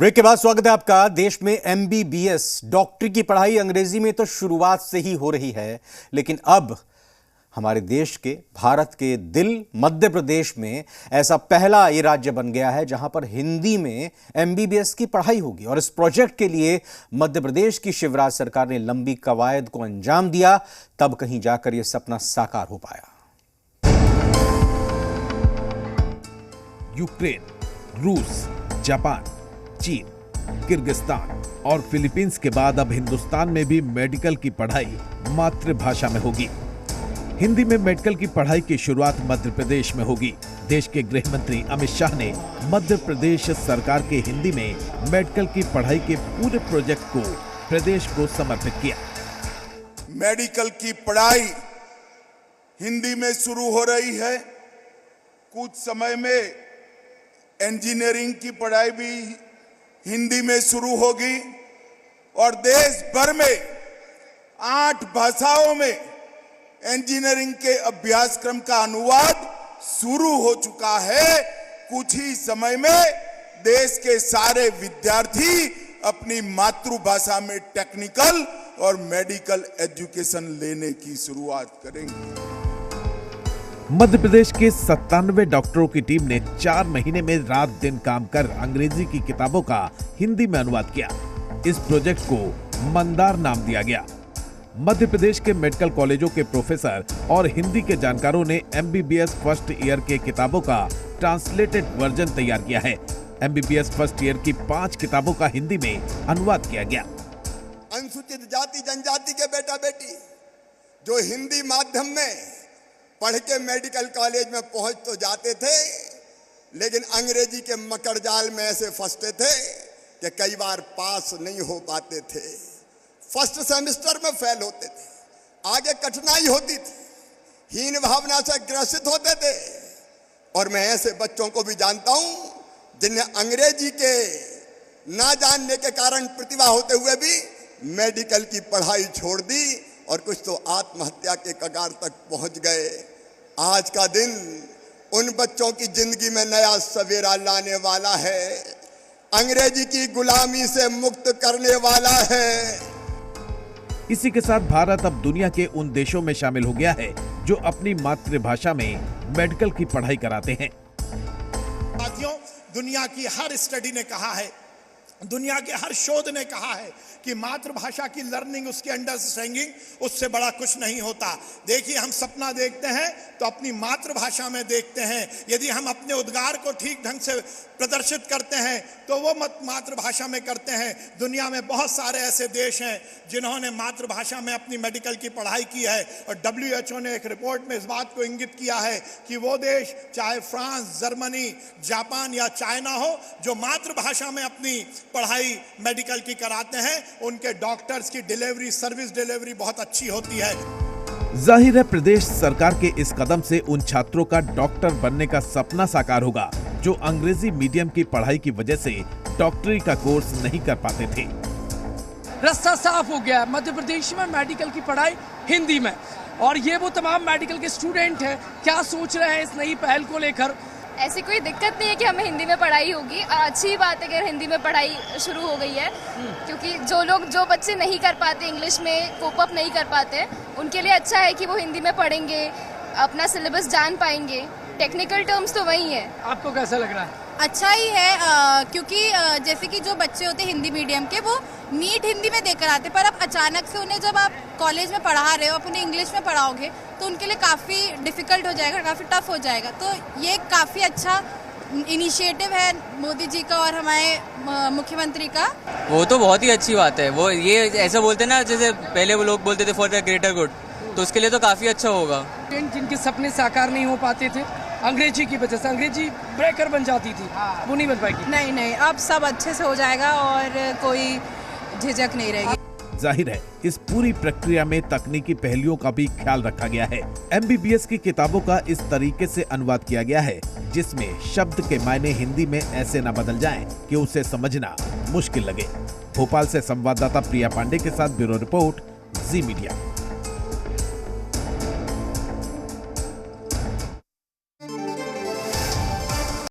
Break के बाद स्वागत है आपका। देश में एमबीबीएस डॉक्टरी की पढ़ाई अंग्रेजी में तो शुरुआत से ही हो रही है, लेकिन अब हमारे देश के, भारत के दिल मध्य प्रदेश में ऐसा पहला ये राज्य बन गया है जहां पर हिंदी में एमबीबीएस की पढ़ाई होगी। और इस प्रोजेक्ट के लिए मध्य प्रदेश की शिवराज सरकार ने लंबी कवायद को अंजाम दिया, तब कहीं जाकर यह सपना साकार हो पाया। यूक्रेन, रूस, जापान, चीन, किर्गिस्तान और फिलीपींस के बाद अब हिंदुस्तान में भी मेडिकल की पढ़ाई मातृभाषा में होगी। हिंदी में मेडिकल की पढ़ाई की शुरुआत मध्य प्रदेश में होगी। देश के गृह मंत्री अमित शाह ने मध्य प्रदेश सरकार के हिंदी में मेडिकल की पढ़ाई के पूरे प्रोजेक्ट को प्रदेश को समर्पित किया। मेडिकल की पढ़ाई हिंदी में शुरू हो रही है। कुछ समय में इंजीनियरिंग की पढ़ाई भी हिंदी में शुरू होगी और देश भर में 8 भाषाओं में इंजीनियरिंग के अभ्यासक्रम का अनुवाद शुरू हो चुका है। कुछ ही समय में देश के सारे विद्यार्थी अपनी मातृभाषा में टेक्निकल और मेडिकल एजुकेशन लेने की शुरुआत करेंगे। मध्य प्रदेश के 97 डॉक्टरों की टीम ने 4 महीने में रात दिन काम कर अंग्रेजी की किताबों का हिंदी में अनुवाद किया। इस प्रोजेक्ट को मंदार नाम दिया गया। मध्य प्रदेश के मेडिकल कॉलेजों के प्रोफेसर और हिंदी के जानकारों ने एमबीबीएस फर्स्ट ईयर के किताबों का ट्रांसलेटेड वर्जन तैयार किया है। एमबीबीएस फर्स्ट ईयर की 5 किताबों का हिंदी में अनुवाद किया गया। अनुसूचित जाति जनजाति के बेटा बेटी जो हिंदी माध्यम में पढ़ के मेडिकल कॉलेज में पहुंच तो जाते थे, लेकिन अंग्रेजी के मकड़जाल में ऐसे फंसते थे कि कई बार पास नहीं हो पाते थे। फर्स्ट सेमेस्टर में फेल होते थे, आगे कठिनाई होती थी, हीन भावना से ग्रसित होते थे। और मैं ऐसे बच्चों को भी जानता हूं जिन्हें अंग्रेजी के ना जानने के कारण प्रतिभा होते हुए भी मेडिकल की पढ़ाई छोड़ दी और कुछ तो आत्महत्या के कगार तक पहुंच गए। आज का दिन उन बच्चों की जिंदगी में नया सवेरा लाने वाला है, अंग्रेजी की गुलामी से मुक्त करने वाला है। इसी के साथ भारत अब दुनिया के उन देशों में शामिल हो गया है जो अपनी मातृभाषा में मेडिकल की पढ़ाई कराते हैं। साथियों, दुनिया की हर स्टडी ने कहा है, दुनिया के हर शोध ने कहा है कि मातृभाषा की लर्निंग, उसकी अंडरस्टैंडिंग, उससे बड़ा कुछ नहीं होता। देखिए, हम सपना देखते हैं तो अपनी मातृभाषा में देखते हैं। यदि हम अपने उद्गार को ठीक ढंग से प्रदर्शित करते हैं तो वो मातृभाषा में करते हैं। दुनिया में बहुत सारे ऐसे देश हैं जिन्होंने मातृभाषा में अपनी मेडिकल की पढ़ाई की है और WHO ने एक रिपोर्ट में इस बात को इंगित किया है कि वो देश, चाहे फ्रांस, जर्मनी, जापान या चाइना हो, जो मातृभाषा में अपनी पढ़ाई मेडिकल की कराते हैं, उनके डॉक्टर्स की डिलीवरी, सर्विस डिलीवरी बहुत अच्छी होती है। जाहिर है प्रदेश सरकार के इस कदम से उन छात्रों का डॉक्टर बनने का सपना साकार होगा जो अंग्रेजी मीडियम की पढ़ाई की वजह से डॉक्टरी का कोर्स नहीं कर पाते थे। रास्ता साफ हो गया। मध्य प्रदेश में मेडिकल की पढ़ाई हिंदी में, और ये वो तमाम मेडिकल के स्टूडेंट हैं, क्या सोच रहे हैं इस नई पहल को लेकर? ऐसी कोई दिक्कत नहीं है कि हमें हिंदी में पढ़ाई होगी, और अच्छी बात है कि हिंदी में पढ़ाई शुरू हो गई है, क्योंकि जो बच्चे नहीं कर पाते, इंग्लिश में कोप अप नहीं कर पाते, उनके लिए अच्छा है कि वो हिंदी में पढ़ेंगे, अपना सिलेबस जान पाएंगे। टेक्निकल टर्म्स तो वही है। आपको कैसा लग रहा है? अच्छा ही है, क्योंकि जैसे कि जो बच्चे होते हैं हिंदी मीडियम के, वो नीट हिंदी में देकर आते, पर अब अचानक से उन्हें जब आप कॉलेज में पढ़ा रहे हो, आप उन्हें इंग्लिश में पढ़ाओगे तो उनके लिए काफ़ी डिफ़िकल्ट हो जाएगा, काफ़ी टफ हो जाएगा। तो ये काफ़ी अच्छा इनिशिएटिव है मोदी जी का और हमारे मुख्यमंत्री का। वो तो बहुत ही अच्छी बात है। वो ये ऐसा बोलते ना, जैसे पहले वो लोग बोलते थे फॉर द ग्रेटर गुड, तो उसके लिए तो काफ़ी अच्छा होगा। जिनके सपने साकार नहीं हो पाते थे अंग्रेजी की वजह से, अंग्रेजी ब्रेकर बन जाती थी, वो नहीं बन पाएगी। नहीं, अब सब अच्छे से हो जाएगा और कोई झिझक नहीं रहेगी। जाहिर है इस पूरी प्रक्रिया में तकनीकी पहलुओं का भी ख्याल रखा गया है। एमबीबीएस की किताबों का इस तरीके से अनुवाद किया गया है जिसमें शब्द के मायने हिंदी में ऐसे न बदल जाएं कि उसे समझना मुश्किल लगे। भोपाल से संवाददाता प्रिया पांडे के साथ ब्यूरो रिपोर्ट, जी मीडिया।